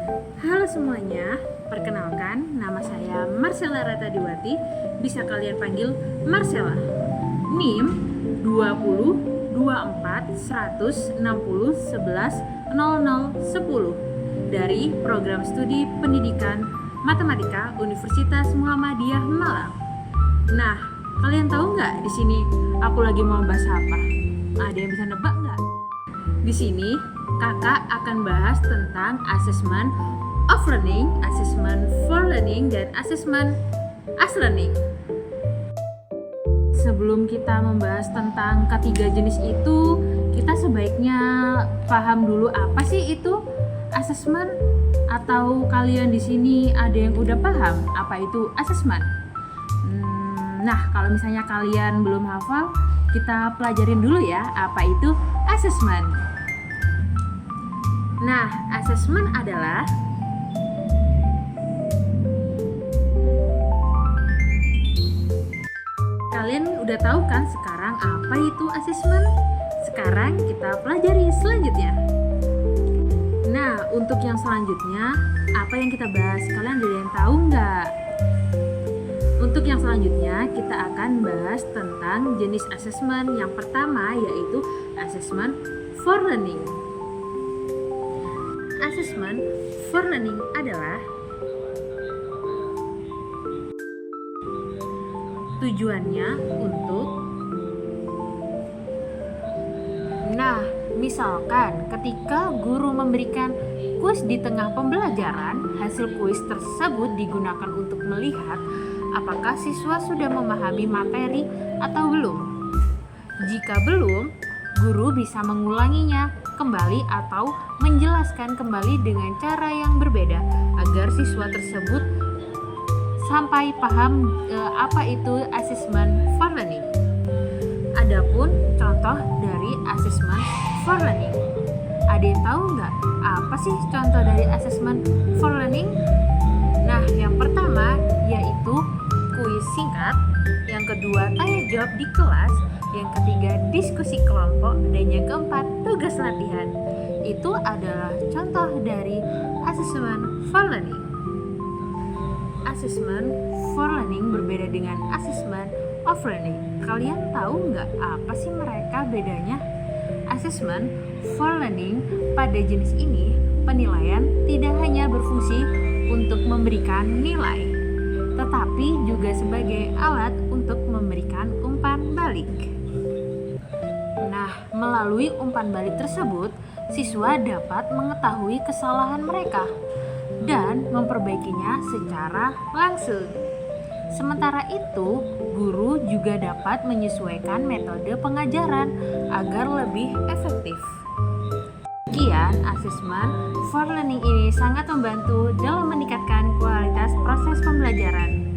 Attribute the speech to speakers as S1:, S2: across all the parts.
S1: Halo semuanya, perkenalkan nama saya Marcella Ratadiwati, bisa kalian panggil Marcella. NIM 20 24 160 11 00 10 dari Program Studi Pendidikan Matematika Universitas Muhammadiyah Malang. Nah, kalian tahu nggak di sini aku lagi mau bahas apa? Ada yang bisa nebak nggak? Di sini kakak akan bahas tentang assessment of learning, assessment for learning, dan assessment as learning. Sebelum kita membahas tentang ketiga jenis itu, kita sebaiknya paham dulu apa sih itu assessment. Atau kalian di sini ada yang udah paham apa itu assessment? Nah, kalau misalnya kalian belum hafal, kita pelajarin dulu ya apa itu assessment. Nah, assessment adalah kalian udah tahu kan sekarang apa itu assessment? Sekarang kita pelajari selanjutnya. Nah, untuk yang selanjutnya, apa yang kita bahas? Kalian ada yang tahu nggak? Untuk yang selanjutnya, kita akan bahas tentang jenis assessment. Yang pertama yaitu assessment for learning. Assessment for learning adalah tujuannya untuk misalkan ketika guru memberikan kuis di tengah pembelajaran, hasil kuis tersebut digunakan untuk melihat apakah siswa sudah memahami materi atau belum. Jika belum, guru bisa mengulanginya kembali atau menjelaskan kembali dengan cara yang berbeda agar siswa tersebut sampai paham apa itu assessment for learning. Adapun contoh dari assessment for learning, ada yang tahu nggak apa sih contoh dari assessment for learning? Nah, yang pertama yaitu kuis singkat, yang kedua tanya jawab di kelas, yang ketiga diskusi kelompok, dan yang keempat tugas latihan. Itu adalah contoh dari assessment for learning. Assessment for learning berbeda dengan assessment of learning. Kalian tahu nggak apa sih mereka bedanya? Assessment for learning pada jenis ini, penilaian tidak hanya berfungsi untuk memberikan nilai, tetapi juga sebagai alat untuk memberikan umpan balik. Nah, melalui umpan balik tersebut, siswa dapat mengetahui kesalahan mereka dan memperbaikinya secara langsung. Sementara itu, guru juga dapat menyesuaikan metode pengajaran agar lebih efektif. Demikian, assessment for learning ini sangat membantu dalam meningkatkan kualitas proses pembelajaran.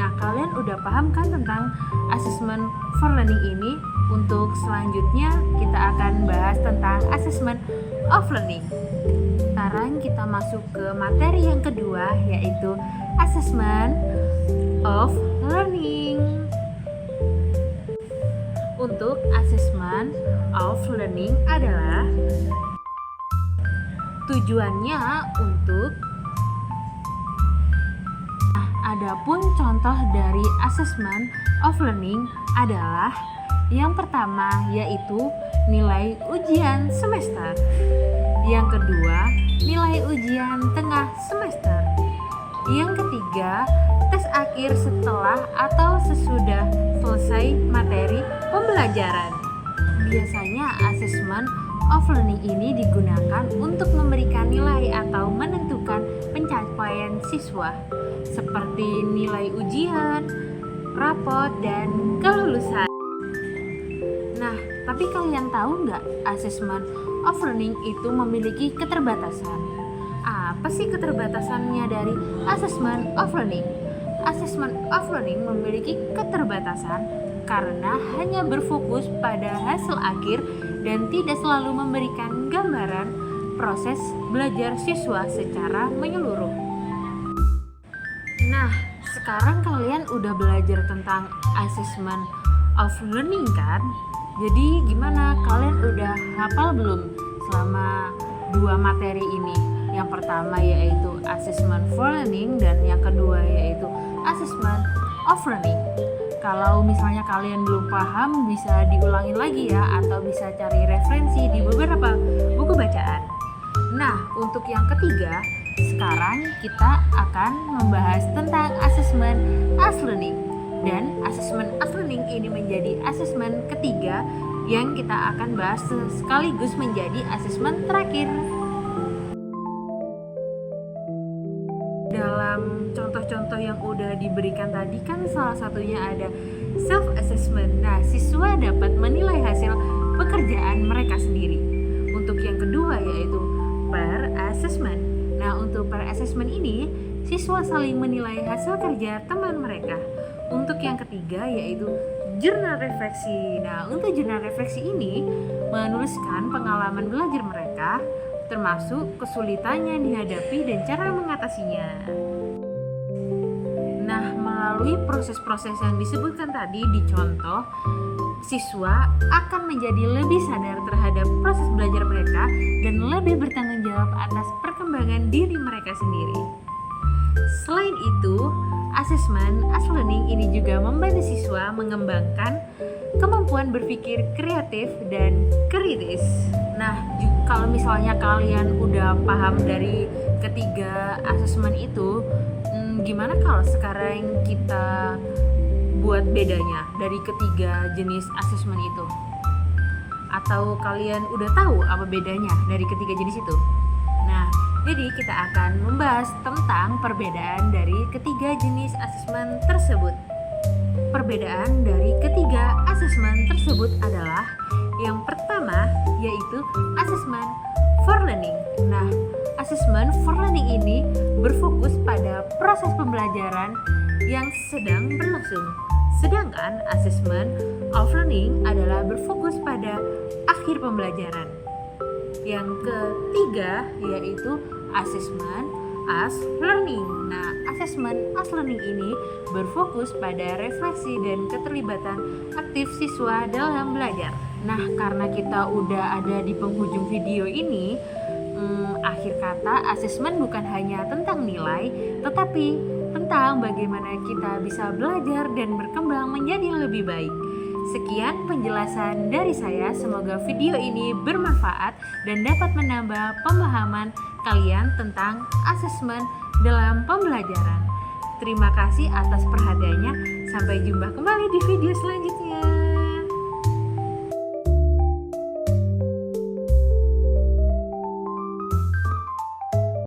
S1: Nah, kalian udah paham kan tentang assessment for learning ini? Untuk selanjutnya, kita akan bahas tentang assessment of learning. Sekarang kita masuk ke materi yang kedua, yaitu assessment of learning. Untuk assessment of learning adalah tujuannya untuk adapun contoh dari assessment of learning adalah yang pertama yaitu nilai ujian semester. Yang kedua, nilai ujian tengah semester. Yang ketiga, tes akhir setelah atau sesudah selesai materi pembelajaran. Biasanya assessment of learning ini digunakan untuk memberikan nilai atau menentukan pencapaian siswa, seperti nilai ujian, rapot, dan kelulusan. Nah, tapi kalian tahu nggak assessment of learning itu memiliki keterbatasan? Apa sih keterbatasannya dari assessment of learning? Assessment of learning memiliki keterbatasan karena hanya berfokus pada hasil akhir dan tidak selalu memberikan gambaran proses belajar siswa secara menyeluruh. Nah, sekarang kalian udah belajar tentang assessment of learning kan? Jadi gimana? Kalian udah hafal belum selama dua materi ini? Yang pertama yaitu assessment for learning dan yang kedua yaitu assessment of learning. Kalau misalnya kalian belum paham bisa diulangin lagi ya, atau bisa cari referensi di beberapa buku bacaan. Nah, untuk yang ketiga, sekarang kita akan membahas tentang assessment as learning. Dan assessment as learning ini menjadi assessment ketiga yang kita akan bahas sekaligus menjadi assessment terakhir. Dalam contoh-contoh yang udah diberikan tadi kan salah satunya ada self-assessment. Nah, siswa dapat menilai hasil pekerjaan mereka sendiri. Untuk yang kedua yaitu peer assessment. Nah, untuk peer assessment ini, siswa saling menilai hasil kerja teman mereka. Untuk yang ketiga yaitu jurnal refleksi. Nah, untuk jurnal refleksi ini menuliskan pengalaman belajar mereka, termasuk kesulitannya yang dihadapi dan cara mengatasinya. Nah, melalui proses-proses yang disebutkan tadi di contoh, siswa akan menjadi lebih sadar terhadap proses belajar mereka dan lebih bertanggung jawab atas perkembangan diri mereka sendiri. Selain itu, assessment as learning ini juga membantu siswa mengembangkan kemampuan berpikir kreatif dan kritis. Nah, kalau misalnya kalian udah paham dari ketiga assessment itu, gimana kalau sekarang kita buat bedanya dari ketiga jenis assessment itu? Atau kalian udah tahu apa bedanya dari ketiga jenis itu? Nah, jadi kita akan membahas tentang perbedaan dari ketiga jenis assessment tersebut. Perbedaan dari ketiga assessment tersebut adalah yang pertama yaitu assessment for learning. Nah, assessment for learning ini berfokus pada proses pembelajaran yang sedang berlangsung. Sedangkan assessment of learning adalah berfokus pada akhir pembelajaran. Yang ketiga yaitu assessment as learning. Nah, assessment as learning ini berfokus pada refleksi dan keterlibatan aktif siswa dalam belajar. Nah, karena kita udah ada di penghujung video ini, akhir kata assessment bukan hanya tentang nilai, tetapi tentang bagaimana kita bisa belajar dan berkembang menjadi lebih baik. Sekian penjelasan dari saya, semoga video ini bermanfaat dan dapat menambah pemahaman kalian tentang asesmen dalam pembelajaran. Terima kasih atas perhatiannya, sampai jumpa kembali di video selanjutnya.